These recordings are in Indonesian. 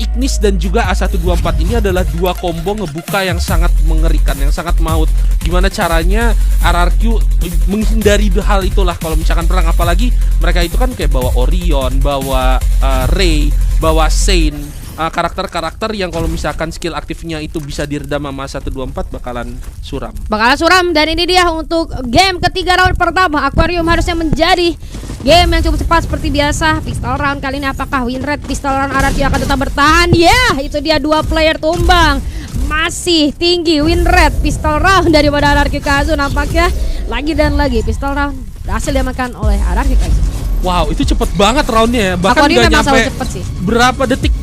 Ignis dan juga A124 ini adalah dua combo ngebuka yang sangat mengerikan, yang sangat maut. Gimana caranya RRQ menghindari hal itulah kalau misalkan perang, apalagi mereka itu kan kayak bawa Orion, bawa Ray, bawa Saint, karakter-karakter yang kalau misalkan skill aktifnya itu bisa diredam sama 124 bakalan suram. Dan ini dia untuk game ketiga round pertama. Aquarium harusnya menjadi game yang cukup cepat seperti biasa. Pistol round kali ini apakah win rate pistol round RRQ akan tetap bertahan? Itu dia dua player tumbang. Masih tinggi win rate pistol round daripada RRQ Kazu. Nampaknya lagi dan lagi pistol round berhasil diamankan oleh RRQ Kazu. Wow, itu cepet banget roundnya ya. Bahkan Aquarium gak nyampe berapa detik,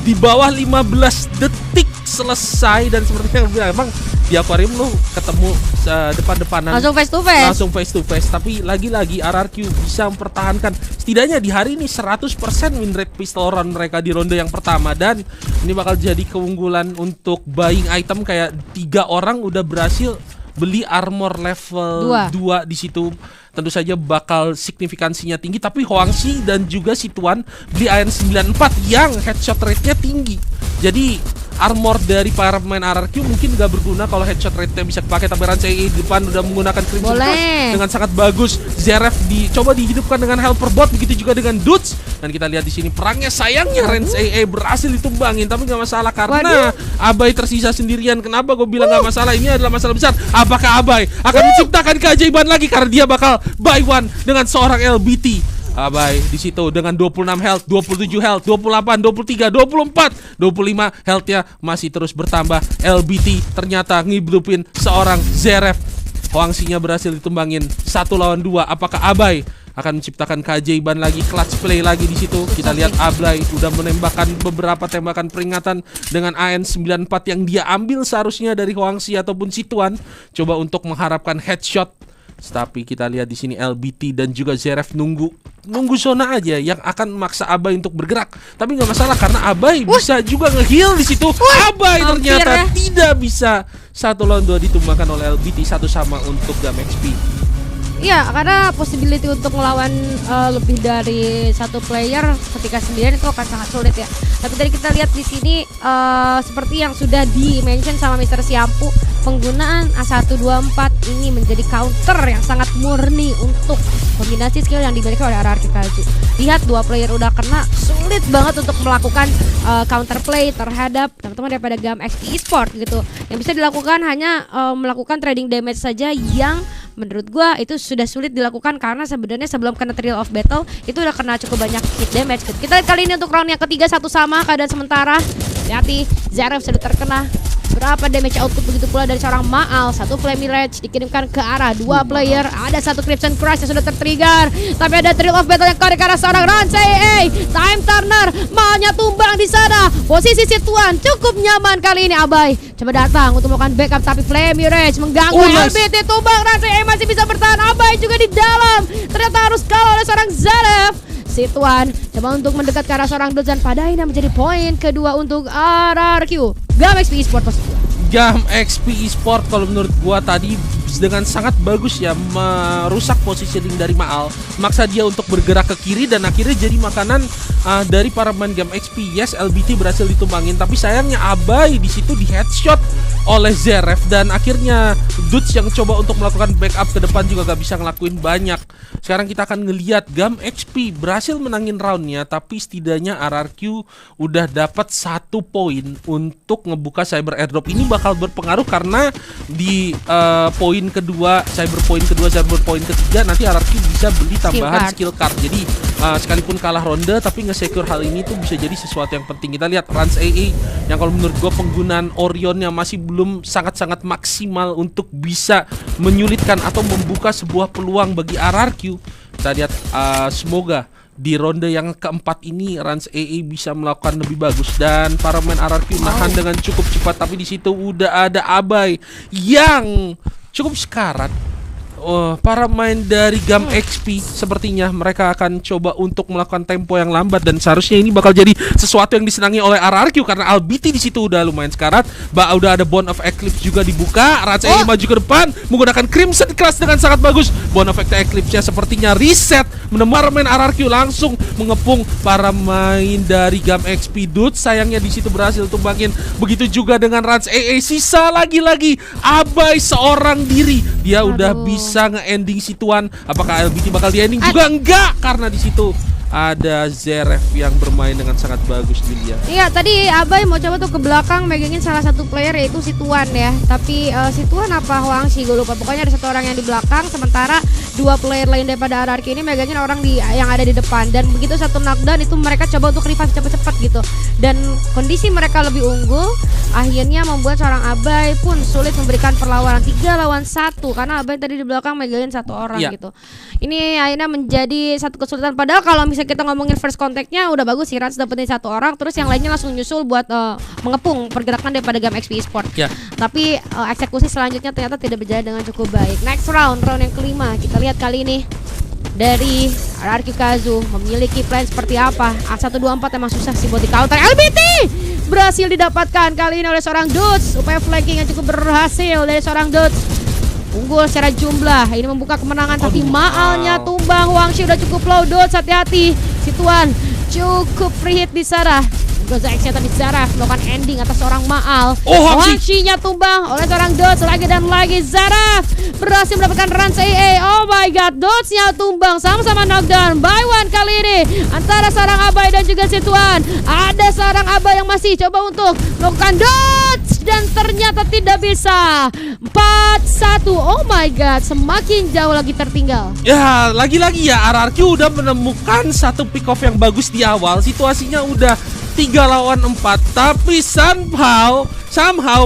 di bawah 15 detik selesai. Dan seperti yang bilang, emang di Aquarium lu ketemu depan-depanan langsung face to face. Tapi lagi-lagi RRQ bisa mempertahankan setidaknya di hari ini 100% win rate pistol round mereka di ronde yang pertama. Dan ini bakal jadi keunggulan untuk buying item, kayak 3 orang udah berhasil beli armor level 2 di situ. Tentu saja bakal signifikansinya tinggi, tapi Huangxi dan juga Situan beli AN94 yang headshot rate-nya tinggi. Jadi armor dari para pemain RRQ mungkin gak berguna kalau headshot rate-nya bisa dipakai, tapi Ransei di depan udah menggunakan Crimson Cross dengan sangat bagus. Zeref coba dihidupkan dengan Helper Bot, begitu juga dengan Dudes. Dan kita lihat di sini perangnya, sayangnya Ransei berhasil ditumbangin, tapi gak masalah karena Abai tersisa sendirian. Kenapa gue bilang gak masalah? Ini adalah masalah besar. Apakah Abai akan menciptakan keajaiban lagi, karena dia bakal buy one dengan seorang LBT. Abai di situ dengan 26 health, 27 health, 28, 23, 24, 25 healthnya masih terus bertambah. LBT ternyata ngiblupin seorang Zeref. Huangxinya berhasil ditumbangin 1 lawan 2. Apakah Abai akan menciptakan keajaiban lagi, clutch play lagi di situ? Kita lihat Abai udah menembakkan beberapa tembakan peringatan dengan AN94 yang dia ambil seharusnya dari Huangxi ataupun Situan, coba untuk mengharapkan headshot. Tapi kita lihat di sini LBT dan juga Zeref nunggu zona aja yang akan memaksa Abai untuk bergerak. Tapi nggak masalah karena Abai bisa juga nge-heal di situ. Abai ternyata tidak bisa. 1 lawan 2 ditumbangkan oleh LBT, 1 sama untuk Gam XP. Iya, karena possibility untuk melawan lebih dari 1 player ketika sendirian itu akan sangat sulit ya. Tapi tadi kita lihat di sini seperti yang sudah di-mention sama Mr. Siampu, penggunaan A124 ini menjadi counter yang sangat murni untuk kombinasi skill yang dimiliki oleh RRQ Kazu. Lihat 2 player udah kena, sulit banget untuk melakukan counter play terhadap teman-teman daripada Gam XP Esport gitu. Yang bisa dilakukan hanya melakukan trading damage saja, yang menurut gua itu sudah sulit dilakukan karena sebenarnya sebelum kena Thrill of Battle itu udah kena cukup banyak hit damage. Kita lihat kali ini untuk round yang ketiga 1 sama keadaan sementara. Hati-hati, Zeref sudah terkena berapa damage output, begitu pula dari seorang Maal. 1 Flame Mirage dikirimkan ke arah 2 player. Ada 1 Crimson Crush yang sudah tertrigger, tapi ada Thrill of Battle yang ke arah seorang Ransei. Time Turner, Maalnya tumbang di sana. Posisi Situan cukup nyaman kali ini. Abai coba datang untuk melakukan backup, tapi Flame Mirage mengganggu. LBT tumbang, Ransei masih bisa bertahan. Abai juga di dalam, ternyata harus kalah oleh seorang Zeref. Situan coba untuk mendekat ke arah seorang Dozan, pada ini menjadi poin kedua untuk RRQ Gam XP Esport. Gam XP Esport kalau menurut gua tadi dengan sangat bagus ya merusak positioning dari Maal, maksa dia untuk bergerak ke kiri dan akhirnya jadi makanan dari para pemain Gam XP. Yes, LBT berhasil ditumbangin, tapi sayangnya Abai di situ di headshot oleh Zeref dan akhirnya Dudes yang coba untuk melakukan backup ke depan juga gak bisa ngelakuin banyak. Sekarang kita akan ngelihat Gam XP berhasil menangin roundnya, tapi setidaknya RRQ udah dapat 1 poin untuk ngebuka Cyber Airdrop. Ini bakal berpengaruh karena di poin kedua, Cyber poin kedua, Cyber poin ketiga nanti RRQ bisa beli tambahan skill card. Jadi sekalipun kalah ronde tapi nge-secure hal ini tuh bisa jadi sesuatu yang penting. Kita lihat Rans AA yang kalau menurut gue penggunaan Orion yang masih belum sangat-sangat maksimal untuk bisa menyulitkan atau membuka sebuah peluang bagi RRQ. Kita lihat semoga di ronde yang keempat ini Rans AA bisa melakukan lebih bagus dan para pemain RRQ nahan dengan cukup cepat. Tapi di situ udah ada Abai yang cukup sekarat para main dari GAM XP sepertinya mereka akan coba untuk melakukan tempo yang lambat dan seharusnya ini bakal jadi sesuatu yang disenangi oleh RRQ karena Albiti di situ udah lumayan sekarat. Udah ada Bone of Eclipse juga dibuka. Raja ini maju ke depan menggunakan Crimson Class dengan sangat bagus. Bone of Eclipse-nya sepertinya reset, menemar main RRQ langsung mengepung para main dari GAM XP. Dude sayangnya di situ berhasil tumbangin. Begitu juga dengan Rans AA. Sisa lagi-lagi Abai seorang diri. Dia udah bisa nge-ending situan. Apakah LBT bakal di-ending juga? Enggak, karena di situ ada Zeref yang bermain dengan sangat bagus Lilia. Iya, tadi Abai mau coba tuh ke belakang megangin salah satu player yaitu Situan ya. Tapi Situan apa Huangshi gue lupa. Pokoknya ada satu orang yang di belakang, sementara dua player lain daripada RRQ ini megangin orang yang ada di depan. Dan begitu satu knockdown itu mereka coba untuk revive cepet-cepet gitu. Dan kondisi mereka lebih unggul, akhirnya membuat seorang Abai pun sulit memberikan perlawanan 3 lawan 1 karena Abai tadi di belakang megangin satu orang gitu. Ini akhirnya menjadi satu kesulitan. Padahal kalau misalnya kita ngomongin first contact-nya udah bagus sih, Rans dapetin satu orang, terus yang lainnya langsung nyusul buat mengepung pergerakan daripada GAM XP Esport. Tapi eksekusi selanjutnya ternyata tidak berjalan dengan cukup baik. Next round yang kelima, kita lihat kali ini dari RRQ Kazu memiliki plan seperti apa. A124 emang susah sih buat di counter. LBT berhasil didapatkan kali ini oleh seorang Dudes. Upaya flanking yang cukup berhasil dari seorang Dudes. Unggul secara jumlah, ini membuka kemenangan. Tapi Maalnya tumbang. Huangshi udah cukup low. Dudes hati-hati. Situan cukup free hit di sana. Goza X tadi Zaraf melakukan ending atas seorang Maal. Huangshi-nya tumbang oleh seorang Dudes. Lagi dan lagi Zaraf berhasil mendapatkan Rans AA. Oh my god, Dudes-nya tumbang. Sama-sama knockdown by one kali ini antara seorang Abai dan juga Situan. Ada seorang Abai yang masih coba untuk melakukan Dudes dan ternyata tidak bisa. 4-1. Oh my god, semakin jauh lagi tertinggal. Ya, lagi-lagi ya RRQ udah menemukan satu pick off yang bagus di awal. Situasinya udah 3 lawan 4, tapi somehow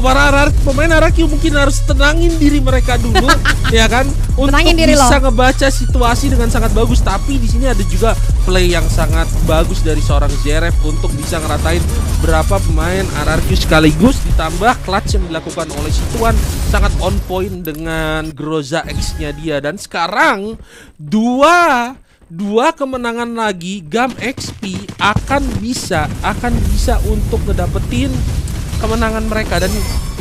para pemain RRQ mungkin harus tenangin diri mereka dulu, ya kan, untuk bisa ngebaca situasi dengan sangat bagus. Tapi di sini ada juga play yang sangat bagus dari seorang Zeref untuk bisa ngeratain berapa pemain RRQ sekaligus, ditambah clutch yang dilakukan oleh Situan sangat on point dengan Groza X-nya dia. Dan sekarang dua kemenangan lagi GAM XP akan bisa untuk ngedapetin kemenangan mereka. Dan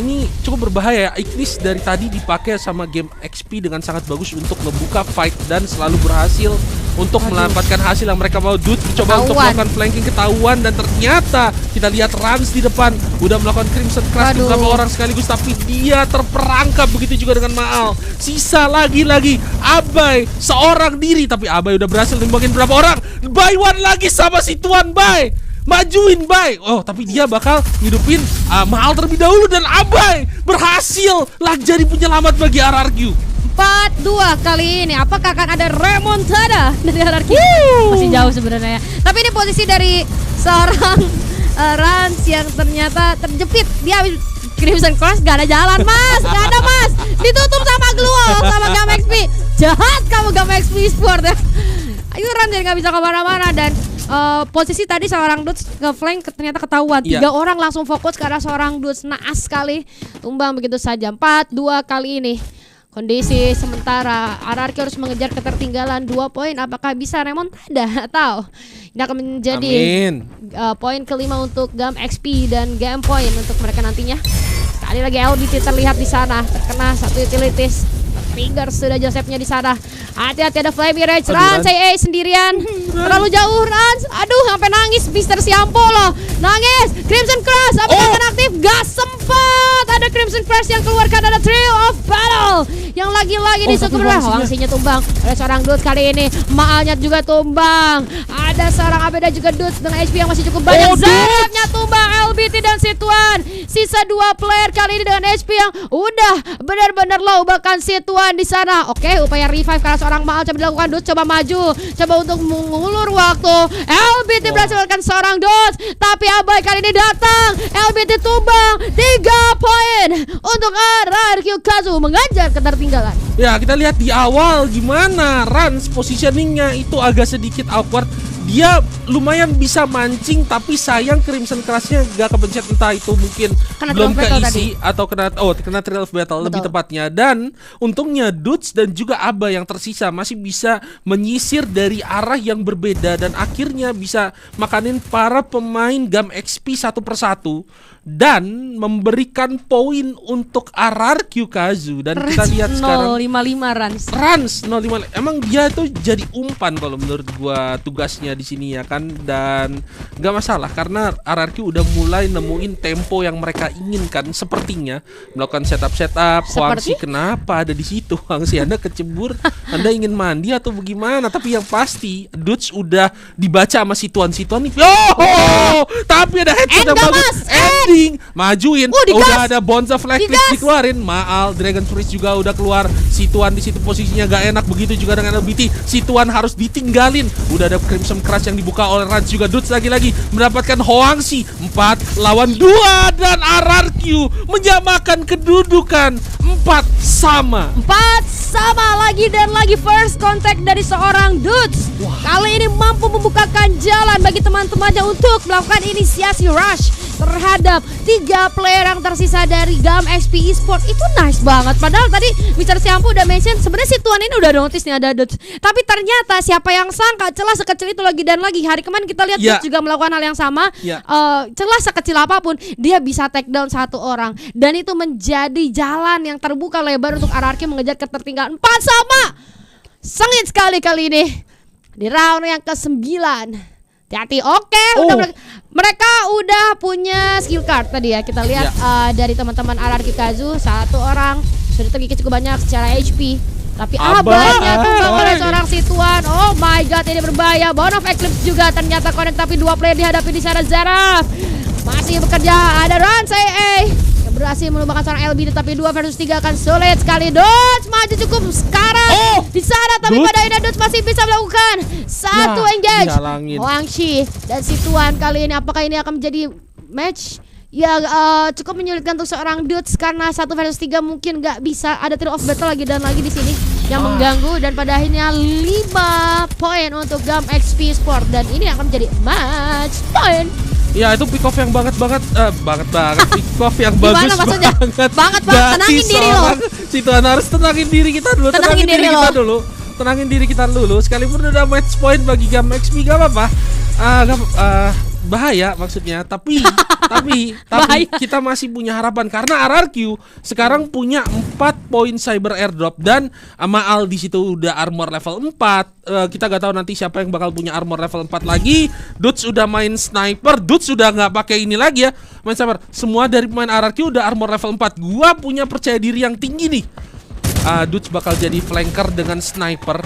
ini cukup berbahaya ya. Ignis dari tadi dipakai sama GAM XP dengan sangat bagus untuk ngebuka fight dan selalu berhasil untuk mendapatkan hasil yang mereka mau. Dude coba untuk melakukan flanking, ketahuan, dan ternyata kita lihat Rans di depan udah melakukan Crimson Clash beberapa orang sekaligus, tapi dia terperangkap. Begitu juga dengan Maal. Sisa lagi-lagi Abai seorang diri, tapi Abai udah berhasil nimbangin berapa orang. By one lagi sama Situan. Bay majuin Bay. Oh, tapi dia bakal ngidupin Maal terlebih dahulu dan Abai berhasil lah jadi penyelamat bagi RRQ. 4-2 kali ini. Apakah akan ada remontada dari RRQ? Masih jauh sebenarnya. Tapi ini posisi dari seorang Rans yang ternyata terjepit. Dia habis Crimson Clash, gak ada jalan mas, gak ada mas. Ditutup sama Gluol sama GAM XP. Jahat kamu GAM XP Sport ya. Ayo Rans jadi gak bisa kemana-mana. Dan posisi tadi seorang Dudes nge-flank ternyata ketahuan. 3 orang langsung fokus ke arah seorang Dudes. Naas sekali, tumbang begitu saja. 4-2 kali ini. Kondisi sementara RRQ harus mengejar ketertinggalan 2 poin. Apakah bisa remontada atau ini akan menjadi poin kelima untuk GAM XP dan game point untuk mereka nantinya. Sekali lagi LBT terlihat di sana terkena satu utilities. Finger sudah Josephnya di sana. Hati-hati ada Fly Mirage. Rans AA sendirian. Terlalu jauh Rans. Aduh, sampai nangis Mister Siampo loh. Nangis. Crimson Clash apakah akan aktif? Gak sempat. Ada Crimson Clash yang keluarkan, ada Thrill of Battle yang lagi-lagi disukur. Huangshi-nya tumbang. Ada seorang Dudes kali ini. Maalnya juga tumbang. Ada seorang Abeda juga Dudes dengan HP yang masih cukup banyak. Zerefnya tumbang. LBT dan Situan. Sisa 2 player kali ini dengan HP yang udah benar-benar low. Bahkan Situan di sana. Oke, upaya revive karena seorang Maal coba dilakukan. Dudes coba maju, coba untuk mengulur waktu. LBT berhasil melakukan seorang Dudes, tapi Abai kali ini datang. LBT tumbang. 3 poin untuk RRQ Kazu mengajar ketertinggalan. Ya, kita lihat di awal gimana Rans positioningnya itu agak sedikit awkward. dia lumayan bisa mancing, tapi sayang Crimson Crush-nya gak kepencet, entah itu mungkin Kena belum Trail of Battle keisi atau kena Trail of Battle lebih tepatnya. Dan untungnya Dudes dan juga Aba yang tersisa masih bisa menyisir dari arah yang berbeda dan akhirnya bisa makanin para pemain GAM XP satu persatu dan memberikan poin untuk RRQ Kazu. Dan kita lihat sekarang 055 Rans 055. Emang dia tuh jadi umpan kalau menurut gua tugasnya di sini ya kan, dan nggak masalah karena RRQ udah mulai nemuin tempo yang mereka inginkan, sepertinya melakukan setup. Huangsi kenapa ada di situ? Huangsi, Anda kecebur, Anda ingin mandi atau bagaimana? Tapi yang pasti Dudes udah dibaca sama Situan nih. Oh, tapi ada headshot yang bagus. Ending, majuin. Udah ada Bonza Flag dikeluarin. Maal, Dragon Priest juga udah keluar. Situan di situ posisinya gak enak, begitu juga dengan LBT. Situan harus ditinggalin. Udah ada Crimson Crush yang dibuka oleh Rans juga. Dudes lagi-lagi mendapatkan Huangsi 4 lawan 2 dan RRQ menyamakan kedudukan 4-4 lagi dan lagi. First contact dari seorang Dudes. Kali ini mampu membukakan jalan bagi teman-temannya untuk melakukan inisiasi rush terhadap 3 player yang tersisa dari GAM XP Esports. Itu nice banget. Padahal tadi Mr. Siampu udah mention sebenarnya si Tuan ini udah notice nih ada Dudes. Tapi ternyata siapa yang sangka celah sekecil itu lagi dan lagi. Hari kemarin kita lihat Dudes juga melakukan hal yang sama. Celah sekecil apapun dia bisa take down satu orang, dan itu menjadi jalan yang terbuka lebar untuk RRQ mengejar ketertinggalan 4-4. Sengit sekali kali ini di round yang ke-9. Hati-hati. Mereka udah punya skill card tadi ya. Kita lihat dari teman-teman RRQ Kazu, satu orang sudah tergigit cukup banyak secara HP. Tapi abahnya tumbang oleh seorang Situan. Oh my god, ini berbahaya. Bone of Eclipse juga ternyata connect, tapi 2 player dihadapi di sana. Zaraf masih bekerja. Ada Rans AA yang berhasil melupakan seorang LB, tapi 2 versus 3 akan sulit sekali. Dudes maju cukup sekarang di sana, tapi pada akhirnya Dudes masih bisa melakukan satu engage. Huangshi dan Situan kali ini, apakah ini akan menjadi match yang cukup menyulitkan untuk seorang Dudes karena 1 versus 3 mungkin nggak bisa. Ada Trail of Battle lagi dan lagi di sini yang mengganggu, dan pada akhirnya 5 poin untuk GAM XP Sport, dan ini akan menjadi match point. Ya, itu pick off yang banget pick off yang bagus banget tenangin diri lo. Situan harus tenangin diri kita dulu. Tenangin diri kita dulu. Sekalipun udah match point bagi GAM XP gak apa-apa. Bahaya maksudnya, tapi kita masih punya harapan karena RRQ sekarang punya 4 poin cyber airdrop, dan Maal di situ udah armor level 4. Kita gak tahu nanti siapa yang bakal punya armor level 4 lagi. Dudes sudah main sniper, Dudes sudah nggak pakai ini lagi ya, main sniper. Semua dari pemain RRQ udah armor level 4. Gua punya percaya diri yang tinggi nih. Dudes bakal jadi flanker dengan sniper.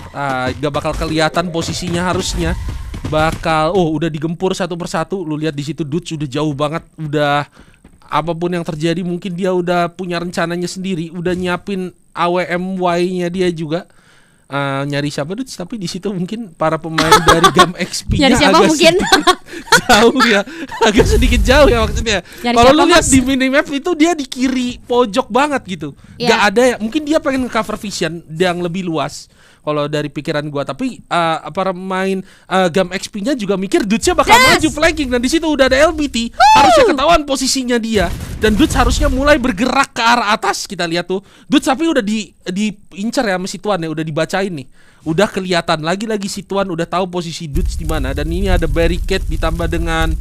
Gak bakal kelihatan posisinya, harusnya bakal udah digempur satu persatu. Lu lihat di situ Dudes udah jauh banget, udah apapun yang terjadi mungkin dia udah punya rencananya sendiri, udah nyiapin AWMY-nya dia juga. Nyari siapa Dudes, tapi di situ mungkin para pemain dari GAM XP-nya agak mungkin jauh ya, agak sedikit jauh ya maksudnya. Kalau lu lihat di minimap itu dia di kiri pojok banget gitu. Gak ada ya, mungkin dia pengen cover vision yang lebih luas kalau dari pikiran gua. Tapi para pemain GAM XP-nya juga mikir Dudes-nya bakal maju flanking, dan di situ udah ada LBT. Harusnya ketahuan posisinya dia, dan Dudes harusnya mulai bergerak ke arah atas. Kita lihat tuh Dudes tapi udah diincar ya sama Situan ya, udah dibacain nih. Udah kelihatan lagi Situan udah tahu posisi Dudes di mana, dan ini ada barricade ditambah dengan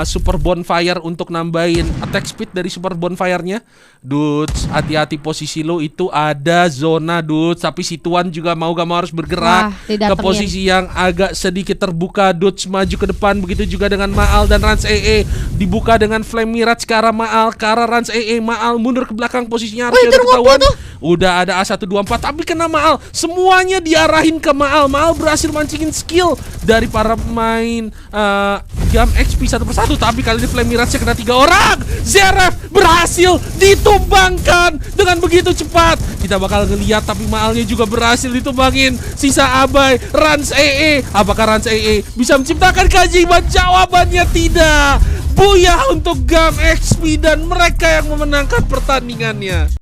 super bonfire untuk nambahin attack speed dari super bonfire-nya. Dudes, hati-hati posisi lo itu ada zona Dudes, tapi Situan juga mau gak mau harus bergerak ke posisi yang agak sedikit terbuka. Dudes maju ke depan, begitu juga dengan Maal dan Rans AA. Dibuka dengan Flame Mirage ke arah Maal, ke arah Rans AA. Maal mundur ke belakang, posisinya harusnya ketahuan. Udah ada A124 tapi kena Maal. Semuanya diarahin ke Maal. Maal berhasil mancingin skill dari para pemain GAM XP satu persatu, tapi kali ini Flame Mirage-nya kena 3 orang. Zaraf berhasil ditumbangkan dengan begitu cepat. Kita bakal ngeliat, tapi Maalnya juga berhasil ditumbangin. Sisa Abai, Rans AA. Apakah Rans AA bisa menciptakan keajaiban? Jawabannya tidak. Buyah untuk GAM XP dan mereka yang memenangkan pertandingannya.